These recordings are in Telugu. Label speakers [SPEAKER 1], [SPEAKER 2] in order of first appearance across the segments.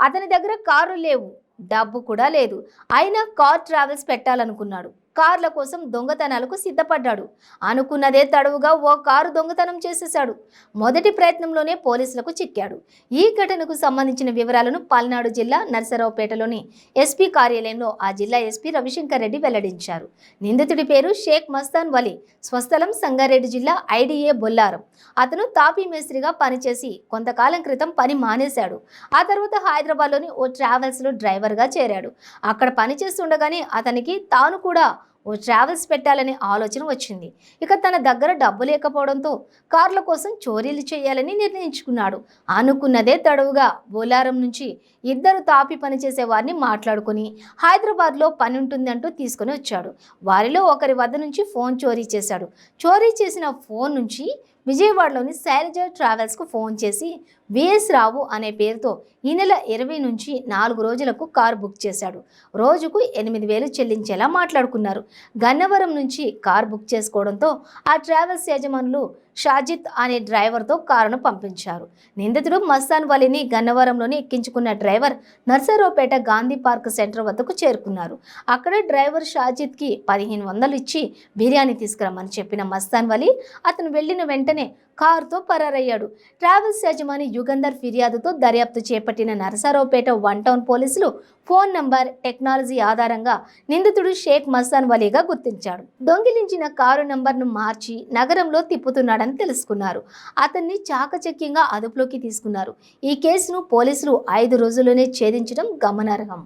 [SPEAKER 1] అతని దగ్గర కారు లేవు, డబ్బు కూడా లేదు. అయినా కార్ ట్రావెల్స్ పెట్టాలనుకున్నాడు. కార్ల కోసం దొంగతనాలకు సిద్ధపడ్డాడు. అనుకున్నదే తడవుగా ఓ కారు దొంగతనం చేసేశాడు. మొదటి ప్రయత్నంలోనే పోలీసులకు చిక్కాడు. ఈ ఘటనకు సంబంధించిన వివరాలను పల్నాడు జిల్లా నర్సరావుపేటలోని ఎస్పీ కార్యాలయంలో ఆ జిల్లా ఎస్పీ రవిశంకర్ రెడ్డి వెల్లడించారు. నిందితుడి పేరు షేక్ మస్తాన్ వలీ, స్వస్థలం సంగారెడ్డి జిల్లా ఐడిఏ బొల్లారం. అతను తాపీ మేస్త్రిగా పనిచేసి కొంతకాలం క్రితం పని మానేశాడు. ఆ తర్వాత హైదరాబాద్లోని ఓ ట్రావెల్స్లో డ్రైవర్గా చేరాడు. అక్కడ పనిచేస్తుండగానే అతనికి తాను కూడా ఓ ట్రావెల్స్ పెట్టాలనే ఆలోచన వచ్చింది. ఇక తన దగ్గర డబ్బు లేకపోవడంతో కార్ల కోసం చోరీలు చేయాలని నిర్ణయించుకున్నాడు. అనుకున్నదే తడవుగా బోలారం నుంచి ఇద్దరు తాపి పనిచేసే వారిని మాట్లాడుకుని హైదరాబాద్లో పని ఉంటుందంటూ తీసుకుని వచ్చాడు. వారిలో ఒకరి వద్ద నుంచి ఫోన్ చోరీ చేశాడు. చోరీ చేసిన ఫోన్ నుంచి విజయవాడలోని శైలజ ట్రావెల్స్కు ఫోన్ చేసి విఎస్ రావు అనే పేరుతో ఈ నెల 20 నుంచి 4 రోజులకు కారు బుక్ చేశాడు. రోజుకు 8,000 చెల్లించేలా మాట్లాడుకున్నారు. గన్నవరం నుంచి కారు బుక్ చేసుకోవడంతో ఆ ట్రావెల్స్ యజమానులు షాజిద్ అనే డ్రైవర్తో కారును పంపించారు. నిందితుడు మస్తాన్ వలీని గన్నవరంలోని ఎక్కించుకున్న driver Narasaraopet Gandhi park centre వద్దకు చేరుకున్నారు. అక్కడ డ్రైవర్ షాజిద్కి 1,500 ఇచ్చి బిర్యానీ తీసుకురమ్మని చెప్పిన మస్తాన్ వలీ అతను వెళ్లిన వెంటనే కారుతో పరారయ్యాడు. ట్రావెల్స్ యజమాని యుగంధర్ ఫిర్యాదుతో దర్యాప్తు చేపట్టిన నర్సరావుపేట 1 టౌన్ పోలీసులు ఫోన్ నంబర్ టెక్నాలజీ ఆధారంగా నిందితుడు షేక్ మస్తాన్ వలీగా గుర్తించాడు. దొంగిలించిన కారు నంబర్ను మార్చి నగరంలో తిప్పుతున్నాడని తెలుసుకున్నారు. అతన్ని చాకచక్యంగా అదుపులోకి తీసుకున్నారు. ఈ కేసును పోలీసులు 5 రోజుల్లోనే ఛేదించడం గమనార్హం.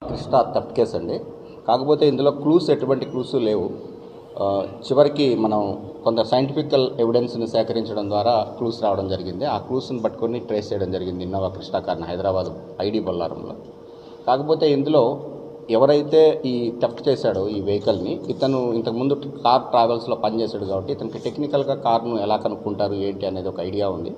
[SPEAKER 2] కృష్ణ థెఫ్ట్ కేసు అండి. కాకపోతే ఇందులో ఎటువంటి క్లూస్ లేవు. చివరికి మనం కొంత సైంటిఫికల్ ఎవిడెన్స్ని సేకరించడం ద్వారా క్లూస్ రావడం జరిగింది. ఆ క్లూస్ని పట్టుకొని ట్రేస్ చేయడం జరిగింది ఇన్నోవా కృష్ణ కార్ని హైదరాబాద్ ఐడి బొల్లారంలో. కాకపోతే ఇందులో ఎవరైతే ఈ థెఫ్ట్ చేశాడో ఈ వెహికల్ని, ఇతను ఇంతకుముందు కార్ ట్రావెల్స్లో పనిచేశాడు కాబట్టి ఇతనికి టెక్నికల్గా కార్ను ఎలా కనుక్కుంటారు ఏంటి అనేది ఒక ఐడియా ఉంది.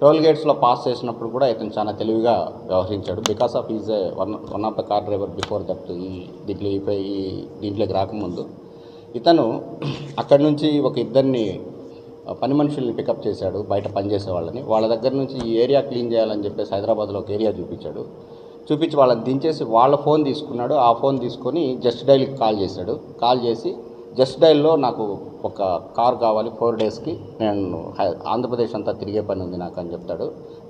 [SPEAKER 2] టోల్ గేట్స్లో పాస్ చేసినప్పుడు కూడా ఇతను చాలా తెలివిగా వ్యవహరించాడు. Because of is one of the car driver before that. దీంట్లోకి రాకముందు ఇతను అక్కడి నుంచి ఒక ఇద్దరిని పని మనుషుల్ని పికప్ చేశాడు, బయట పనిచేసే వాళ్ళని. వాళ్ళ దగ్గర నుంచి ఈ ఏరియా క్లీన్ చేయాలని చెప్పేసి హైదరాబాద్లో ఒక ఏరియా చూపించి వాళ్ళని దించేసి వాళ్ళ ఫోన్ తీసుకున్నాడు. ఆ ఫోన్ తీసుకొని జస్ట్ డైల్కి కాల్ చేశాడు. కాల్ చేసి జస్ట్ డైల్లో నాకు ఒక కార్ కావాలి 4 డేస్కి, నేను ఆంధ్రప్రదేశ్ అంతా తిరిగే పని ఉంది నాకు అని చెప్తాడు.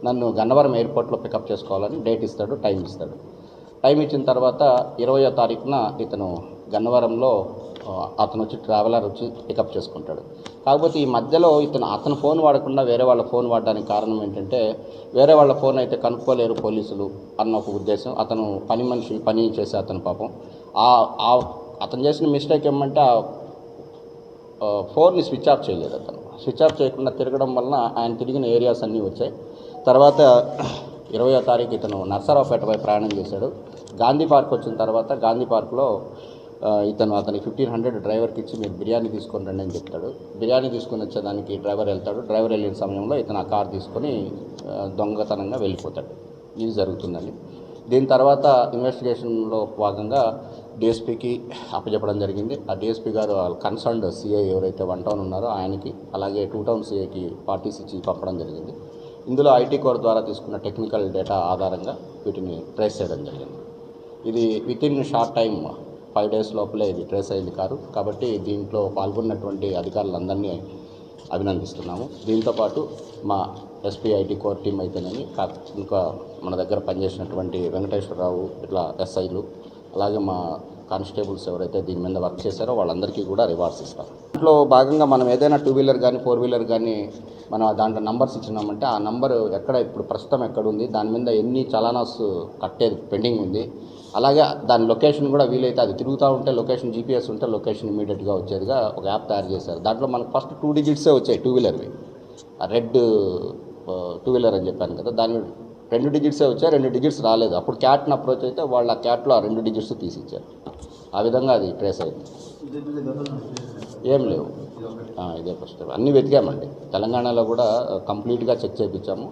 [SPEAKER 2] నన్ను గన్నవరం ఎయిర్పోర్ట్లో పికప్ చేసుకోవాలని డేట్ ఇస్తాడు, టైం ఇస్తాడు. టైం ఇచ్చిన తర్వాత 20వ తారీఖున ఇతను గన్నవరంలో అతను వచ్చి ట్రావెలర్ వచ్చి పికప్ చేసుకుంటాడు. కాకపోతే ఈ మధ్యలో అతను ఫోన్ వాడకుండా వేరే వాళ్ళ ఫోన్ వాడడానికి కారణం ఏంటంటే, వేరే వాళ్ళ ఫోన్ అయితే కనుక్కోలేరు పోలీసులు అన్న ఒక ఉద్దేశం. అతను పని చేసే అతను పాపం అతను చేసిన మిస్టేక్ ఏమంటే ఫోన్ని స్విచ్ ఆఫ్ చేయలేదు. అతను స్విచ్ ఆఫ్ చేయకుండా తిరగడం వలన ఆయన తిరిగిన ఏరియాస్ అన్నీ వచ్చాయి. తర్వాత 20వ తారీఖు ఇతను నర్సరావుపేటపై ప్రయాణం చేశాడు. గాంధీ పార్క్ వచ్చిన తర్వాత గాంధీ పార్క్లో అతనికి 1,500 డ్రైవర్కి ఇచ్చి మీరు బిర్యానీ తీసుకొని రండి అని చెప్తాడు. బిర్యానీ తీసుకొని వచ్చేదానికి డ్రైవర్ వెళ్తాడు. డ్రైవర్ వెళ్ళిన సమయంలో ఇతను ఆ కార్ తీసుకొని దొంగతనంగా వెళ్ళిపోతాడు. ఇది జరుగుతుందండి. దీని తర్వాత ఇన్వెస్టిగేషన్లో భాగంగా డిఎస్పీకి అప్పచెప్పడం జరిగింది. ఆ డిఎస్పీ గారు కన్సర్న్డ్ సిఐ ఎవరైతే 1 టౌన్ ఉన్నారో ఆయనకి, అలాగే 2 టౌన్ సిఐకి పార్టీస్ ఇచ్చి పంపడం జరిగింది. ఇందులో ఐటీ కోర్ ద్వారా తీసుకున్న టెక్నికల్ డేటా ఆధారంగా వీటిని ట్రేస్ చేయడం జరిగింది. ఇది వితిన్ షార్ట్ టైం 5 డేస్ లోపలే ఇది ట్రేస్ అయింది కారు. కాబట్టి దీంట్లో పాల్గొన్నటువంటి అధికారులందరినీ అభినందిస్తున్నాము. దీంతోపాటు మా ఎస్పీ ఐటీ కోర్ టీం అయితేనేమి, ఇంకా మన దగ్గర పనిచేసినటువంటి వెంకటేశ్వరరావు ఇట్లా ఎస్ఐలు, అలాగే మా కానిస్టేబుల్స్ ఎవరైతే దీని మీద వర్క్ చేశారో వాళ్ళందరికీ కూడా రివార్డ్స్ ఇస్తాం. దాంట్లో భాగంగా మనం ఏదైనా 2 వీలర్ కానీ 4 వీలర్ కానీ మనం దాంట్లో నంబర్స్ ఇచ్చినామంటే ఆ నంబరు ఇప్పుడు ప్రస్తుతం ఎక్కడుంది, దాని మీద ఎన్ని చలానాస్ కట్టేది పెండింగ్ ఉంది, అలాగే దాని లొకేషన్ కూడా వీలైతే అది తిరుగుతూ ఉంటే లొకేషన్ జీపీఎస్ ఉంటే లొకేషన్ ఇమీడియట్గా వచ్చేదిగా ఒక యాప్ తయారు చేశారు. దాంట్లో మనకు ఫస్ట్ 2 డిజిట్సే వచ్చాయి 2 వీలర్వి. రెడ్ 2 వీలర్ అని చెప్పాను కదా, దాని 2 డిజిట్సే వచ్చాయి, 2 డిజిట్స్ రాలేదు. అప్పుడు క్యాట్ని అప్రోచ్ అయితే వాళ్ళు ఆ క్యాట్లో ఆ 2 డిజిట్స్ తీసిచ్చారు. ఆ విధంగా అది ట్రేస్ అయింది. ఏం లేవు. ఇదే ఫస్ట్ టైం. అన్నీ వెతికామండి, తెలంగాణలో కూడా కంప్లీట్గా చెక్ చేయించాము.